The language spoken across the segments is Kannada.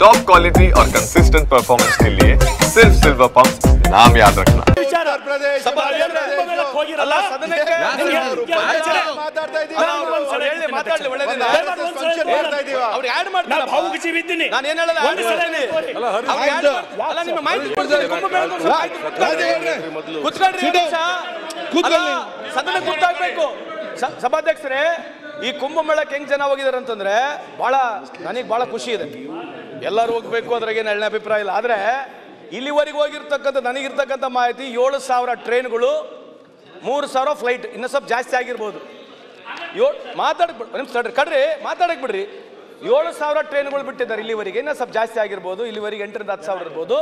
टॉप क्वालिटी और कंसिस्टेंट परफॉर्मेंस के लिए सिर्फ सिल्वर पंप नाम याद रखना। ಸಭಾಧ್ಯಕ್ಷರೇ, ಈ ಕುಂಭಮೇಳಕ್ಕೆ ಹೆಂಗ್ ಜನ ಹೋಗಿದ್ದಾರೆ ಅಂತಂದ್ರೆ ನನಗೆ ಬಹಳ ಖುಷಿ ಇದೆ. ಎಲ್ಲರೂ ಹೋಗ್ಬೇಕು, ಅದ್ರಾಗೇನು ಎಳ್ಳೆ ಅಭಿಪ್ರಾಯ ಇಲ್ಲ. ಆದ್ರೆ ಇಲ್ಲಿವರೆಗೆ ಹೋಗಿರ್ತಕ್ಕಂಥ ನನಗಿರ್ತಕ್ಕಂಥ ಮಾಹಿತಿ 7,000 ಟ್ರೈನ್ಗಳು, 3,000 ಫ್ಲೈಟ್, ಇನ್ನೂ ಸ್ವಲ್ಪ ಜಾಸ್ತಿ ಆಗಿರ್ಬೋದು. ಮಾತಾಡಕ್ ಬಿಡ್ರಿ. 7,000 ಟ್ರೈನ್ಗಳು ಬಿಟ್ಟಿದ್ದಾರೆ ಇಲ್ಲಿವರೆಗೆ, ಇನ್ನೂ ಸ್ವಲ್ಪ ಜಾಸ್ತಿ ಆಗಿರ್ಬೋದು. ಇಲ್ಲಿವರೆಗೆ 8,000 ರಿಂದ 10,000 ಇರ್ಬೋದು.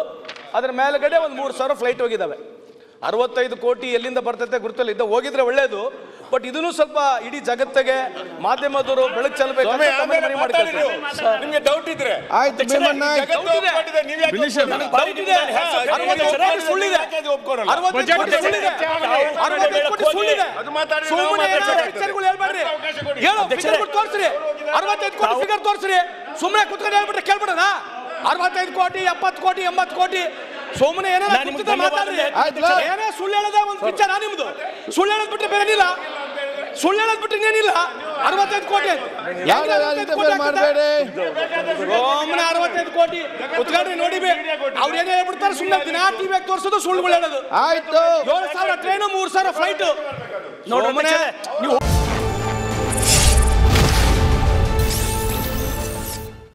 ಅದ್ರ ಮೇಲ್ಗಡೆ ಒಂದು 3,000 ಫ್ಲೈಟ್ ಹೋಗಿದ್ದಾವೆ. 65 ಕೋಟಿ ಎಲ್ಲಿಂದ ಬರ್ತೈತೆ ಗುರುತಲ್ಲಿ ಇದ್ದ ಹೋಗಿದ್ರೆ ಒಳ್ಳೇದು. ಬಟ್ ಇದನ್ನು ಸ್ವಲ್ಪ ಇಡೀ ಜಗತ್ತಿಗೆ ಮಾಧ್ಯಮದವರು ಬೆಳಕು ಚೆಲ್ಲಬೇಕು. ನಿಮಗೆ ಡೌಟ್ ಇದ್ರೆ ಆಯ್ತು, ಸುಮ್ಮನೆ ಕುತ್ಕೊಂಡು ಹೇಳ್ಬಿಟ್ರೆ ಕೇಳ್ಬಿಡೋಣ. 65 ಕೋಟಿ 70 ಕೋಟಿ 80 ಕೋಟಿ ಸುಮ್ಮನೆ ಏನೇ ಸುಳ್ಳು ಹೇಳದ ಒಂದು ಪಿಕ್ಚರ್ ನಿಮ್ದು. ಸುಳ್ಳು ಹೇಳದ್ ಬಿಟ್ರೆ ಬೇರೆ ಏನಿಲ್ಲ. ಸುಳ್ಳು ಹೇಳದ್ ಬಿಟ್ರೆ ಇನ್ನೇನಿಲ್ಲ. 65 ಕೋಟಿ ಸುಮ್ಮನೆ 65 ಕೋಟಿ ಕುತ್ಕೊಂಡ್ರಿ ನೋಡಿ. ಅವ್ರು ಏನೇ ಹೇಳ್ಬಿಡ್ತಾರೆ ಸುಮ್ಮನೆ ದಿನ ಟಿವಿ ತೋರಿಸೋದು ಸುಳ್ಳುಗಳು ಹೇಳೋದು. ಆಯ್ತು, 7,000 ಟ್ರೈನು 3,000 ಫ್ಲೈಟ್. ನೋಡಿ ನೀವು